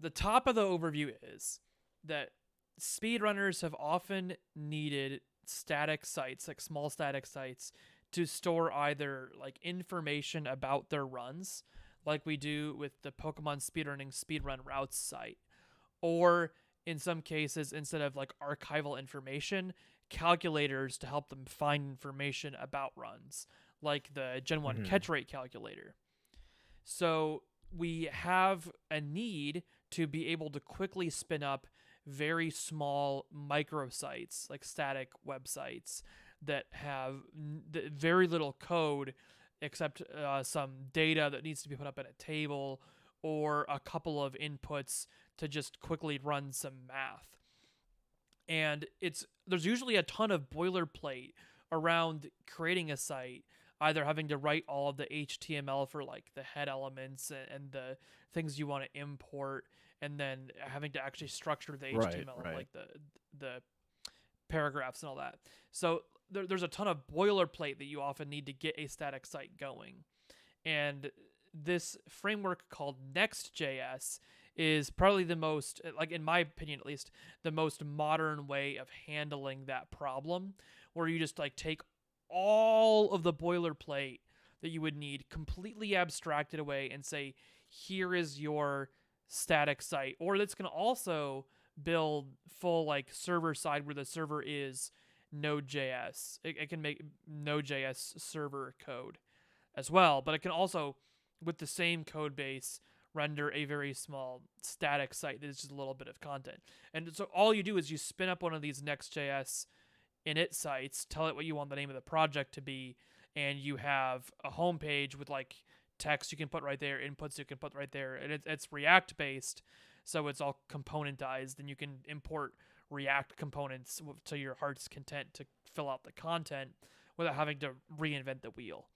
the top of the overview is that speedrunners have often needed static sites, like small static sites, to store either like information about their runs, like we do with the Pokemon Speedrunning Speedrun Routes site, or in some cases, instead of like archival information, calculators to help them find information about runs, like the Gen 1 Mm-hmm. catch rate calculator. So we have a need to be able to quickly spin up very small microsites, like static websites that have very little code except some data that needs to be put up in a table or a couple of inputs to just quickly run some math. And there's usually a ton of boilerplate around creating a site, either having to write all of the HTML for like the head elements and the things you want to import, and then having to actually structure the HTML of Right. like the paragraphs and all that. So there's a ton of boilerplate that you often need to get a static site going. And this framework called Next.js is probably the most, like in my opinion at least, the most modern way of handling that problem, where you just like take all of the boilerplate that you would need, completely abstracted away, and say, here is your static site. Or that's going to also build full like server side where the server is Node.js. It can make Node.js server code as well, but it can also, with the same code base, render a very small static site that is just a little bit of content. And so all you do is you spin up one of these Next.js init sites, tell it what you want the name of the project to be, and you have a home page with like text you can put right there, inputs you can put right there, and it's React based, so it's all componentized, and you can import React components to your heart's content to fill out the content without having to reinvent the wheel.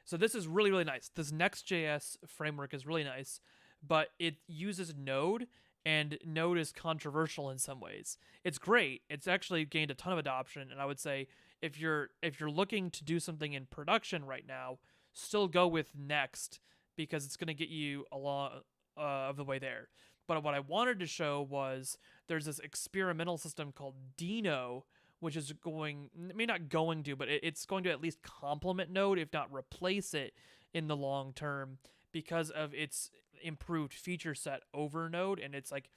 So this is really, really nice. This Next.js framework is really nice, but it uses Node, and Node is controversial in some ways. It's great. It's actually gained a ton of adoption, and I would say if you're looking to do something in production right now, still go with Next because it's going to get you along of the way there. But what I wanted to show was there's this experimental system called Deno, which is going, maybe not going to, but it's going to at least complement Node, if not replace it in the long term, because of its improved feature set over Node, and it's like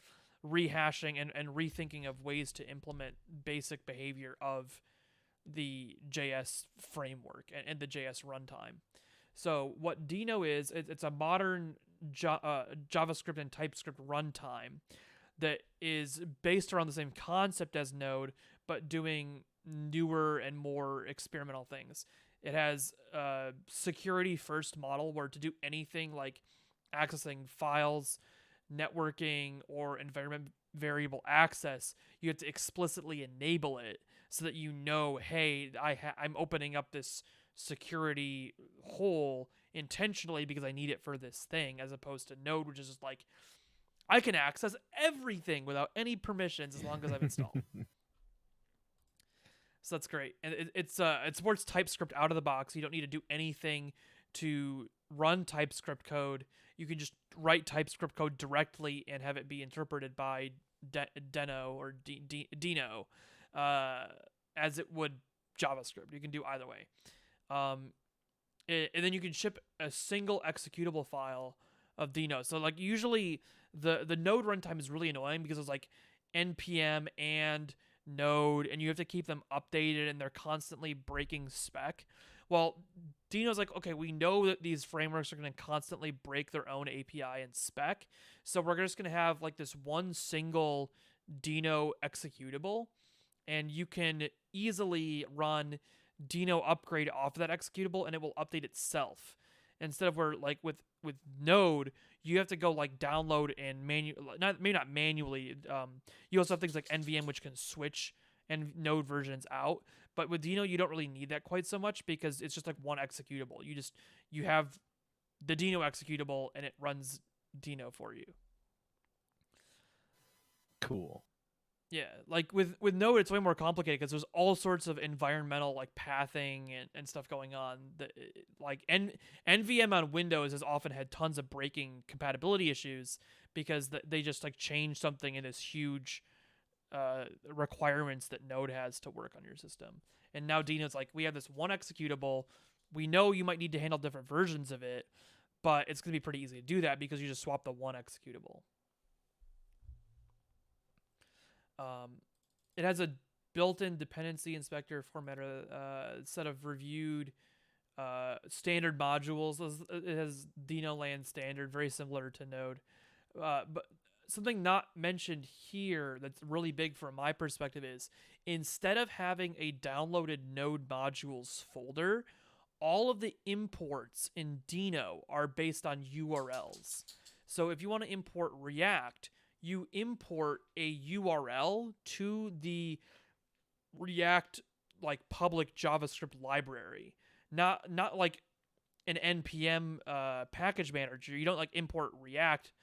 rehashing and rethinking of ways to implement basic behavior of the JS framework and the JS runtime. So what Deno is, it's a modern JavaScript and TypeScript runtime that is based around the same concept as Node, but doing newer and more experimental things. It has a security first model where to do anything like accessing files, networking, or environment variable access, you have to explicitly enable it so that you know, hey, I'm opening up this security hole intentionally because I need it for this thing, as opposed to Node, which is just like, I can access everything without any permissions as long as I've installed. So that's great, and it supports TypeScript out of the box. You don't need to do anything to run TypeScript code. You can just write TypeScript code directly and have it be interpreted by Deno or Deno, as it would JavaScript. You can do either way, and then you can ship a single executable file of Deno. So like usually the Node runtime is really annoying because it's like npm and Node, and you have to keep them updated, and they're constantly breaking spec. Well, Deno's like, okay, we know that these frameworks are going to constantly break their own API and spec, so we're just going to have like this one single Deno executable, and you can easily run Deno upgrade off of that executable, and it will update itself. Instead of where like with Node, you have to go like download and not manually. You also have things like NVM which can switch and Node versions out. But with Deno, you don't really need that quite so much because it's just like one executable. You have the Deno executable and it runs Deno for you. Cool. Yeah, like with Node, it's way more complicated because there's all sorts of environmental like pathing and stuff going on. Like NVM on Windows has often had tons of breaking compatibility issues because they just like change something in this huge requirements that Node has to work on your system. And now Deno's like, we have this one executable. We know you might need to handle different versions of it, but it's going to be pretty easy to do that because you just swap the one executable. It has a built-in dependency inspector formatter, set of reviewed standard modules. It has Deno land standard, very similar to Node. But something not mentioned here that's really big from my perspective is instead of having a downloaded Node modules folder, all of the imports in Deno are based on URLs. So if you want to import React, you import a URL to the React like public JavaScript library, not like an npm package manager. You don't like import React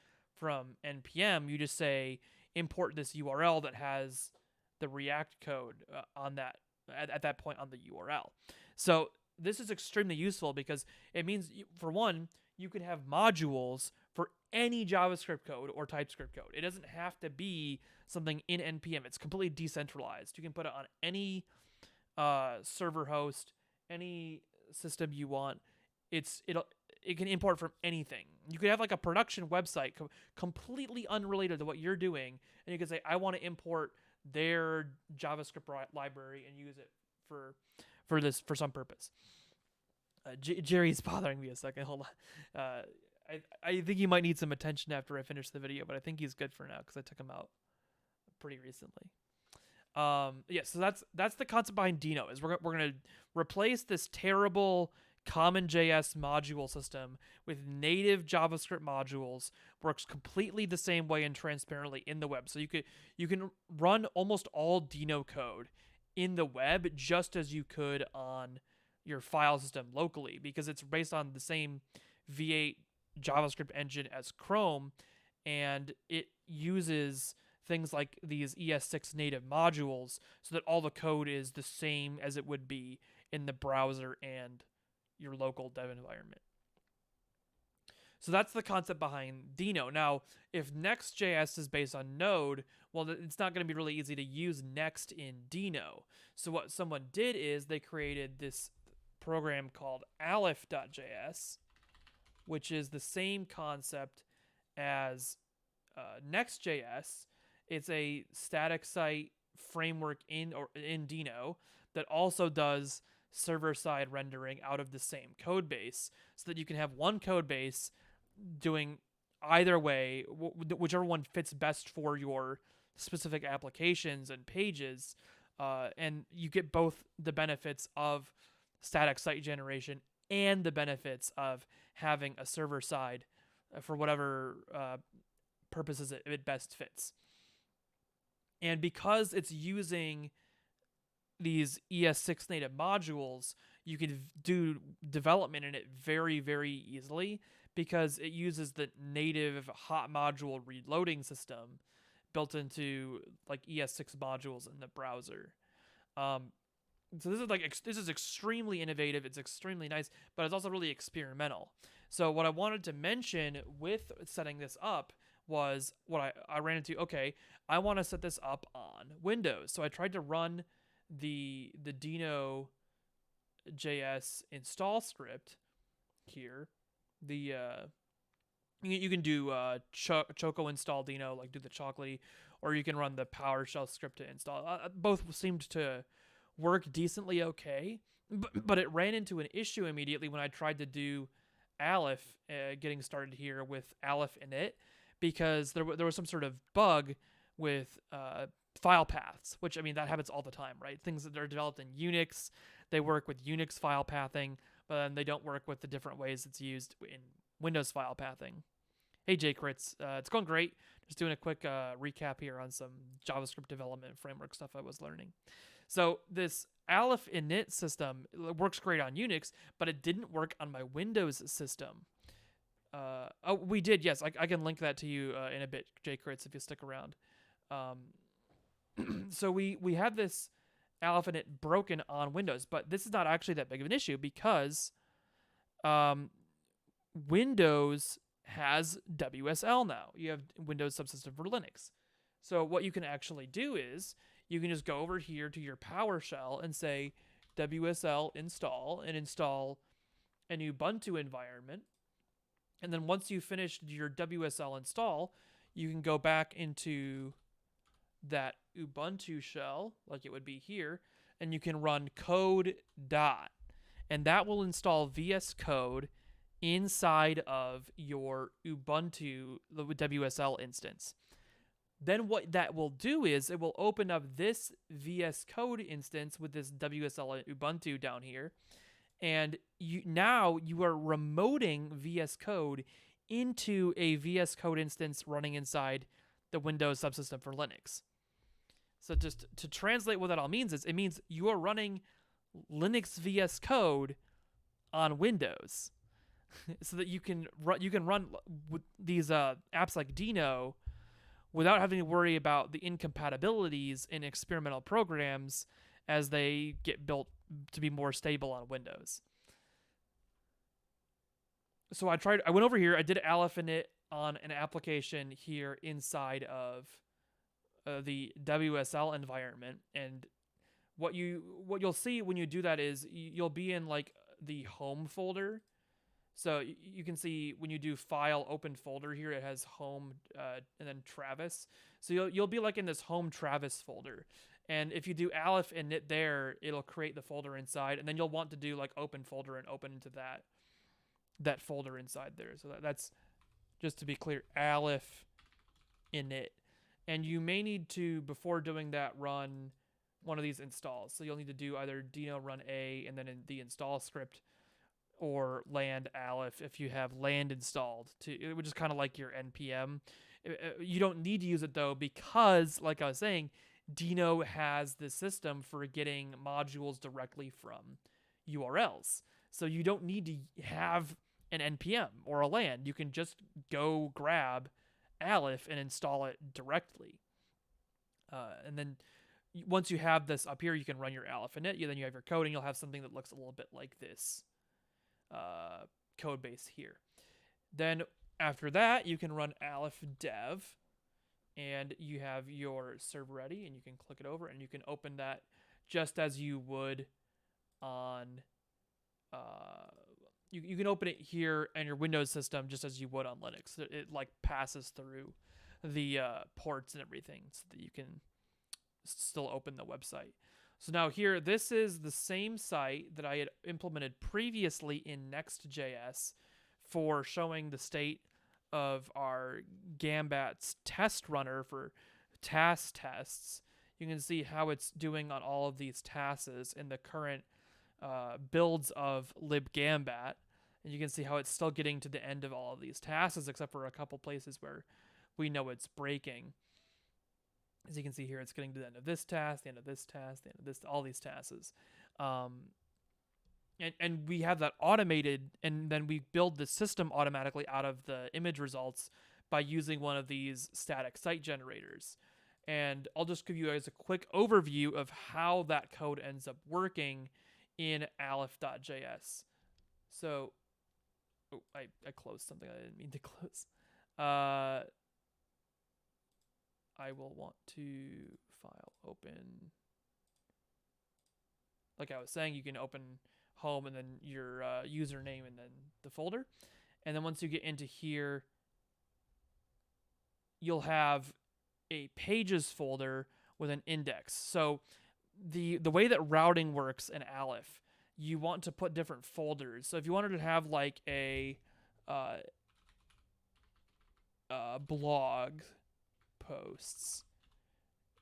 from npm. You just say import this URL that has the React code on that at that point on the URL. So this is extremely useful because it means, for one, you can have modules for any JavaScript code or TypeScript code. It doesn't have to be something in npm. It's completely decentralized. You can put it on any server host, any system you want. It can import from anything. You could have like a production website completely unrelated to what you're doing, and you can say, I want to import their JavaScript library and use it for some purpose. Jerry's bothering me a second. Hold on. I think he might need some attention after I finish the video, but I think he's good for now because I took him out pretty recently. Yeah, so that's the concept behind Deno. Is we're gonna replace this terrible common JS module system with native JavaScript modules. Works completely the same way and transparently in the web. So you can run almost all Deno code in the web just as you could on your file system locally, because it's based on the same V8 JavaScript engine as Chrome, and it uses things like these ES6 native modules so that all the code is the same as it would be in the browser and your local dev environment. So that's the concept behind Deno. Now, if Next.js is based on Node, well, it's not going to be really easy to use Next in Deno. So what someone did is they created this program called Aleph.js, which is the same concept as Next.js. It's a static site framework in Deno that also does server-side rendering out of the same code base, so that you can have one code base doing either way, whichever one fits best for your specific applications and pages, and you get both the benefits of static site generation and the benefits of having a server side for whatever purposes it best fits. And because it's using these ES6 native modules, you can do development in it very, very easily because it uses the native hot module reloading system built into like ES6 modules in the browser. So this is extremely innovative. It's extremely nice, but it's also really experimental. So what I wanted to mention with setting this up was what I ran into. Okay, I want to set this up on Windows. So I tried to run the Deno JS install script here. The you can do Choco install Deno, like do the chocolatey, or you can run the PowerShell script to install. Both seemed to work decently okay, but it ran into an issue immediately when I tried to do Aleph, getting started here with Aleph and it, because there was some sort of bug with file paths, which, I mean, that happens all the time, right? Things that are developed in Unix, they work with Unix file pathing, but then they don't work with the different ways it's used in Windows file pathing. Hey, Crits, it's going great. Just doing a quick recap here on some JavaScript development framework stuff I was learning. So this Aleph init system works great on Unix, but it didn't work on my Windows system. Oh, we did, yes. I can link that to you in a bit, Crits, if you stick around. So we have this Aleph and it broken on Windows, but this is not actually that big of an issue because um, Windows has WSL now. You have Windows Subsystem for Linux. So what you can actually do is you can just go over here to your PowerShell and say WSL install and install an Ubuntu environment. And then once you've finished your WSL install, you can go back into that Ubuntu shell, like it would be here, and you can run code dot, and that will install VS Code inside of your Ubuntu the WSL instance. Then what that will do is it will open up this VS Code instance with this WSL Ubuntu down here, and now you are remoting VS Code into a VS Code instance running inside the Windows subsystem for Linux. So just to translate what that all means is it means you are running Linux VS Code on Windows, so that you can run with these apps like Deno without having to worry about the incompatibilities in experimental programs as they get built to be more stable on Windows. So I went over here, I did Aleph and it on an application here inside of the WSL environment, and what you'll see when you do that is you'll be in like the home folder. So you can see when you do file open folder here, it has home and then Travis. So you'll be like in this home Travis folder. And if you do Aleph and knit there, it'll create the folder inside, and then you'll want to do like open folder and open into that folder inside there. So that's just to be clear, Aleph init. And you may need to, before doing that, run one of these installs. So you'll need to do either Deno run A and then in the install script, or land Aleph if you have land installed, which is kind of like your npm. You don't need to use it though, because like I was saying, Deno has the system for getting modules directly from URLs. So you don't need to have an npm or a land. You can just go grab Aleph and install it directly. And then once you have this up here, you can run your Aleph in it. Then you have your code, and you'll have something that looks a little bit like this code base here. Then after that, you can run Aleph dev, and you have your server ready, and you can click it over, and you can open that just as you would on you can open it here in your Windows system just as you would on Linux. It like passes through the ports and everything so that you can still open the website. So now here, this is the same site that I had implemented previously in Next.js for showing the state of our Gambat's test runner for task tests. You can see how it's doing on all of these tasks in the current builds of libgambat, and you can see how it's still getting to the end of all of these tasks, except for a couple places where we know it's breaking. As you can see here, it's getting to the end of this task, the end of this task, the end of this, all these tasks. And we have that automated, and then we build the system automatically out of the image results by using one of these static site generators. And I'll just give you guys a quick overview of how that code ends up working in Aleph.js. So, I closed something I didn't mean to close. I will want to file open. Like I was saying, you can open home and then your username and then the folder. And then once you get into here, you'll have a pages folder with an index. So the way that routing works in Aleph, you want to put different folders. So if you wanted to have like a blog posts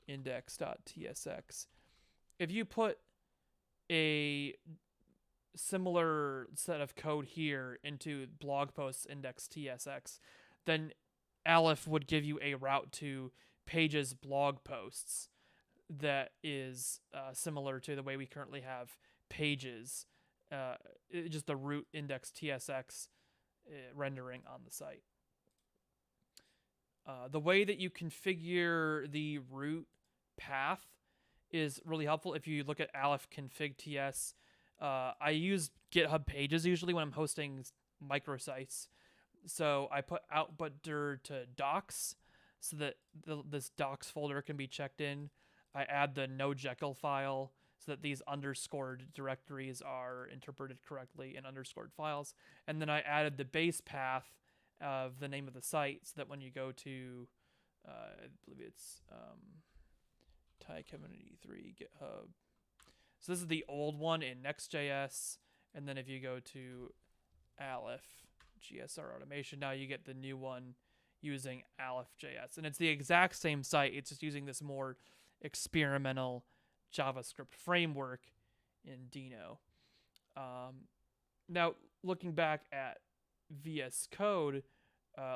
index.tsx, if you put a similar set of code here into blog posts index.tsx, then Aleph would give you a route to pages blog posts that is similar to the way we currently have pages, just the root index.tsx rendering on the site. The way that you configure the root path is really helpful. If you look at Aleph config ts, I use GitHub pages usually when I'm hosting microsites. So I put outputter to docs so that this docs folder can be checked in. I add the no Jekyll file so that these underscored directories are interpreted correctly in underscored files. And then I added the base path of the name of the site so that when you go to, I believe it's Ty73 GitHub. So this is the old one in Next.js. And then if you go to Aleph.js automation, now you get the new one using Aleph.js. And it's the exact same site. It's just using this more experimental JavaScript framework in Deno. Now, looking back at VS Code,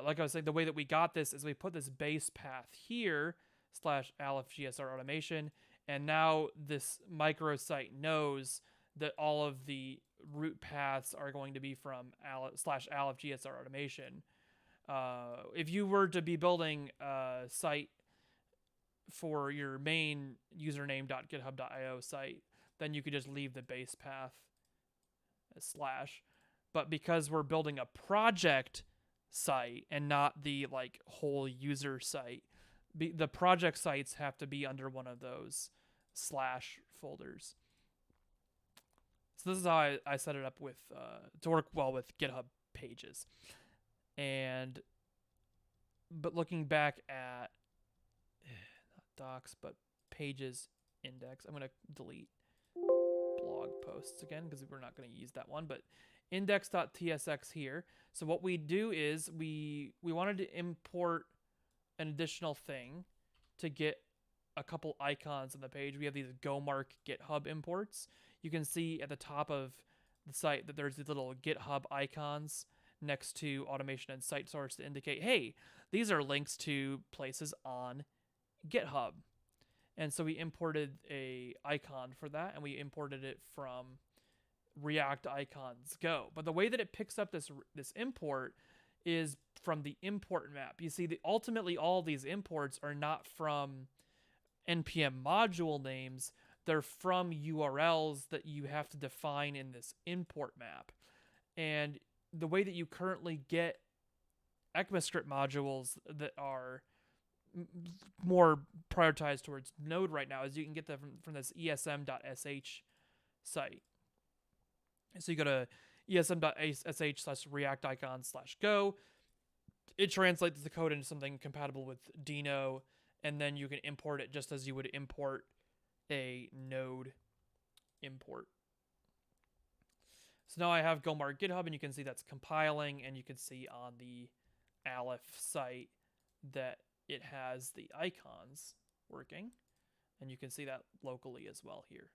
like I was saying, the way that we got this is we put this base path here / Aleph.js automation, and now this microsite knows that all of the root paths are going to be from Aleph.js automation. If you were to be building a site for your main username.github.io site, then you could just leave the base path as /. But because we're building a project site and not the like whole user site, the project sites have to be under one of those / folders. So this is how I set it up with to work well with GitHub pages. But looking back at not docs but pages index, I'm going to delete blog posts again because we're not going to use that one, but index.tsx here. So what we do is we wanted to import an additional thing to get a couple icons on the page. We have these GoMark GitHub imports. You can see at the top of the site that there's these little GitHub icons next to automation and site source to indicate, hey, these are links to places on GitHub. And so we imported a icon for that, and we imported it from React Icons Go. But the way that it picks up this import is from the import map. You see, ultimately all these imports are not from npm module names. They're from URLs that you have to define in this import map. And the way that you currently get ECMAScript modules that are more prioritized towards Node right now is you can get them from this esm.sh site. So you go to esm.sh/react icons/go. It translates the code into something compatible with Deno, and then you can import it just as you would import a Node import. So now I have GoMark GitHub, and you can see that's compiling, and you can see on the Aleph site that it has the icons working, and you can see that locally as well here.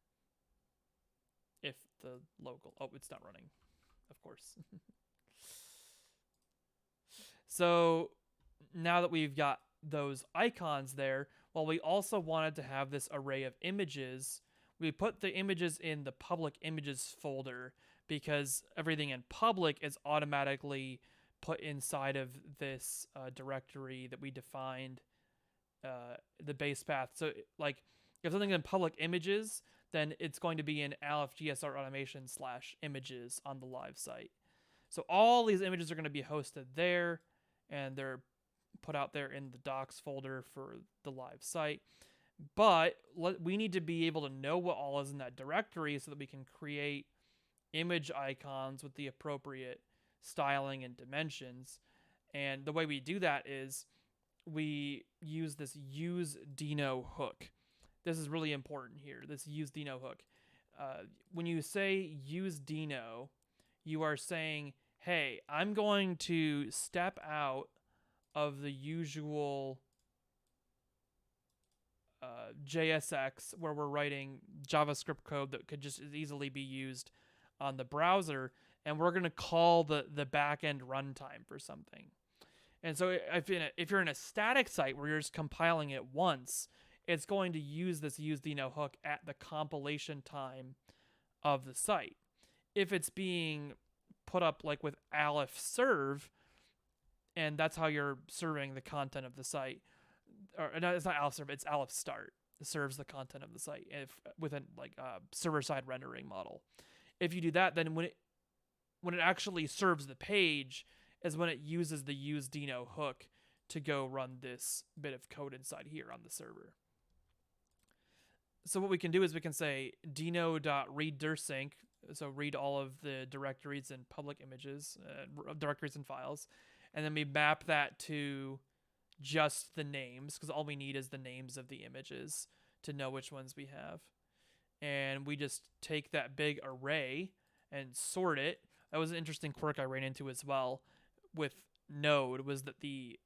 If the local, it's not running, of course. So now that we've got those icons there, well, we also wanted to have this array of images. We put the images in the public images folder because everything in public is automatically put inside of this directory that we defined the base path. So like if something's in public images, then it's going to be in Aleph.js automation /images on the live site. So all these images are going to be hosted there, and they're put out there in the docs folder for the live site. But we need to be able to know what all is in that directory so that we can create image icons with the appropriate styling and dimensions. And the way we do that is we use this use Deno hook. This is really important here, this use Deno hook. When you say use Deno, you are saying, hey, I'm going to step out of the usual JSX where we're writing JavaScript code that could just as easily be used on the browser, and we're going to call the backend runtime for something. And so if you're in a static site where you're just compiling it once, it's going to use this use Deno hook at the compilation time of the site. If it's being put up like with Aleph serve, and that's how you're serving the content of the site, or no, it's not Aleph serve, it's Aleph start. serves the content of the site if with a like server-side rendering model. If you do that, then when it actually serves the page is when it uses the use Deno hook to go run this bit of code inside here on the server. So what we can do is we can say deno.readDirsync, so read all of the directories and public images, directories and files, and then we map that to just the names, because all we need is the names of the images to know which ones we have. And we just take that big array and sort it. That was an interesting quirk I ran into as well with Node, was that the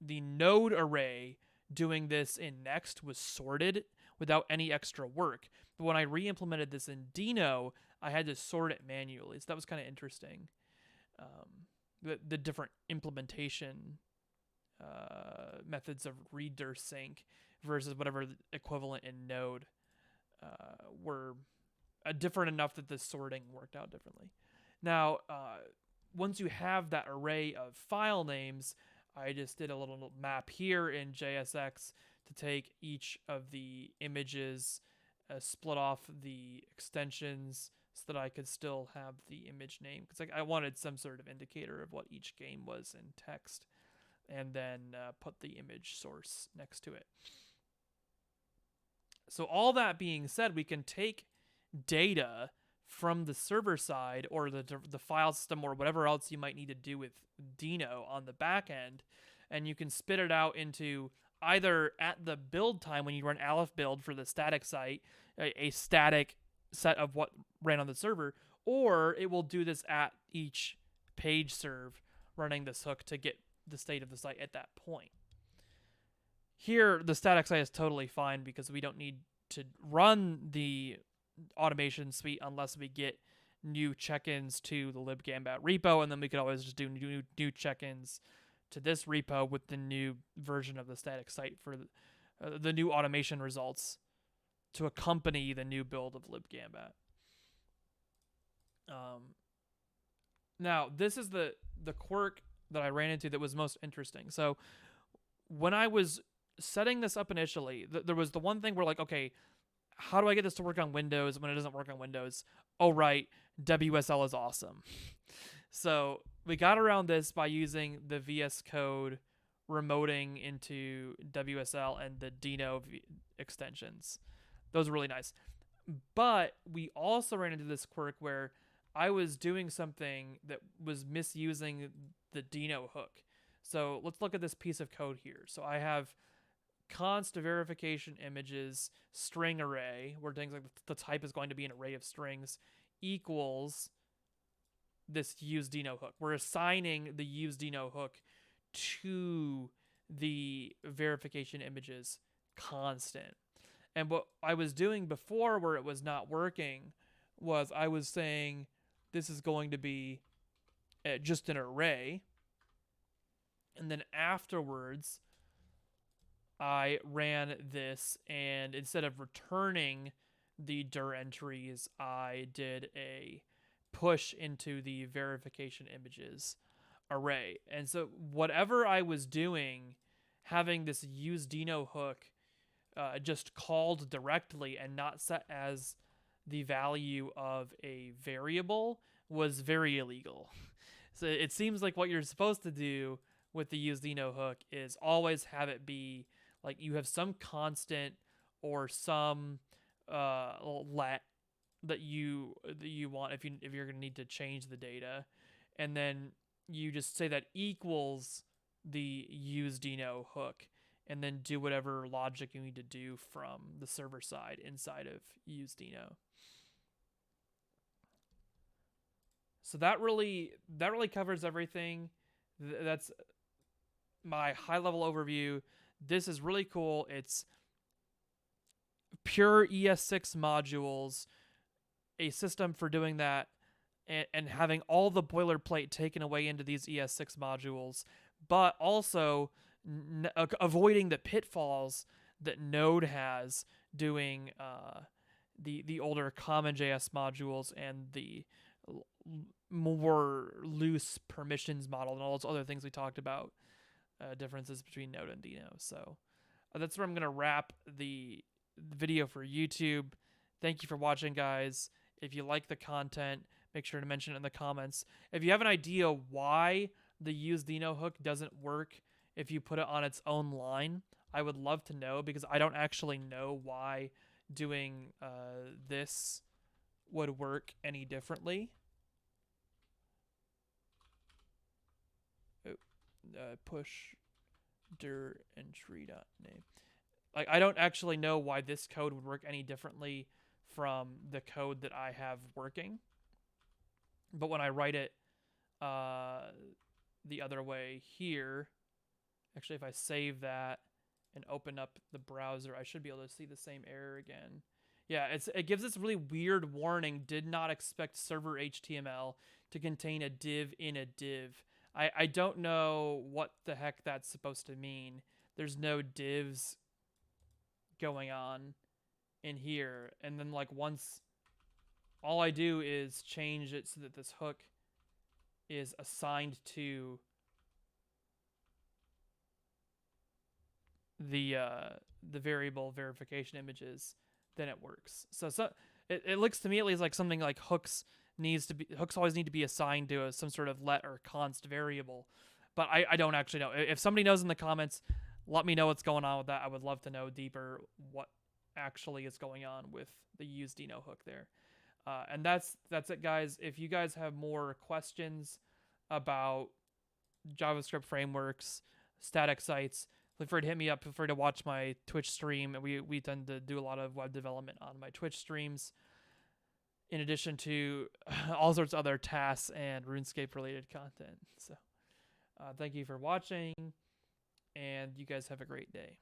node array doing this in Next was sorted without any extra work. But when I re-implemented this in Deno, I had to sort it manually. So that was kind of interesting. The different implementation methods of readDirsync versus whatever the equivalent in Node were different enough that the sorting worked out differently. Now, once you have that array of file names, I just did a little map here in JSX to take each of the images, split off the extensions so that I could still have the image name, because I wanted some sort of indicator of what each game was in text, and then put the image source next to it. So all that being said, we can take data from the server side or the file system or whatever else you might need to do with Deno on the back end, and you can spit it out into either at the build time when you run Aleph build for the static site, a static set of what ran on the server, or it will do this at each page serve running this hook to get the state of the site at that point. Here, the static site is totally fine because we don't need to run the automation suite unless we get new check-ins to the libgambat repo, and then we could always just do new check-ins to this repo with the new version of the static site for the new automation results to accompany the new build of libgambat. Now, this is the quirk that I ran into that was most interesting. So when I was setting this up initially, there was the one thing where like, okay, how do I get this to work on Windows when it doesn't work on Windows? Oh, right, WSL is awesome. So we got around this by using the VS Code remoting into WSL and the Deno extensions. Those are really nice. But we also ran into this quirk where I was doing something that was misusing the Deno hook. So let's look at this piece of code here. So I have const verification images string array, where things like the type is going to be an array of strings, equals this use Deno hook. We're assigning the use Deno hook to the verification images constant. And what I was doing before where it was not working was I was saying this is going to be just an array, and then afterwards I ran this, and instead of returning the dir entries, I did a push into the verification images array. And so whatever I was doing, having this use Deno hook just called directly and not set as the value of a variable was very illegal. So it seems like what you're supposed to do with the use Deno hook is always have it be like you have some constant or some let that you want if you're going to need to change the data, and then you just say that equals the use Deno hook, and then do whatever logic you need to do from the server side inside of use Deno. So that really covers everything. That's my high level overview. This is really cool. It's pure ES6 modules, a system for doing that, and having all the boilerplate taken away into these ES6 modules, but also avoiding the pitfalls that Node has doing the older CommonJS modules and the more loose permissions model and all those other things we talked about, differences between Node and Deno. So that's where I'm going to wrap the video for YouTube. Thank you for watching, guys. If you like the content, make sure to mention it in the comments. If you have an idea why the use Deno hook doesn't work if you put it on its own line, I would love to know, because I don't actually know why doing this would work any differently. Push dir entry name. Like, I don't actually know why this code would work any differently from the code that I have working. But when I write it the other way here, actually, if I save that and open up the browser, I should be able to see the same error again. Yeah, it gives this really weird warning: did not expect server HTML to contain a div in a div. I don't know what the heck that's supposed to mean. There's no divs going on in here. And then, like, once all I do is change it so that this hook is assigned to the variable verification images, then it works. So it looks to me at least like something like hooks always need to be assigned to some sort of let or const variable. But I don't actually know. If somebody knows in the comments, let me know what's going on with that. I would love to know deeper what actually is going on with the use Deno hook there. And that's it, guys. If you guys have more questions about JavaScript frameworks, static sites, feel free to hit me up. Feel free to watch my Twitch stream. We tend to do a lot of web development on my Twitch streams, in addition to all sorts of other tasks and RuneScape related content. So thank you for watching, and you guys have a great day.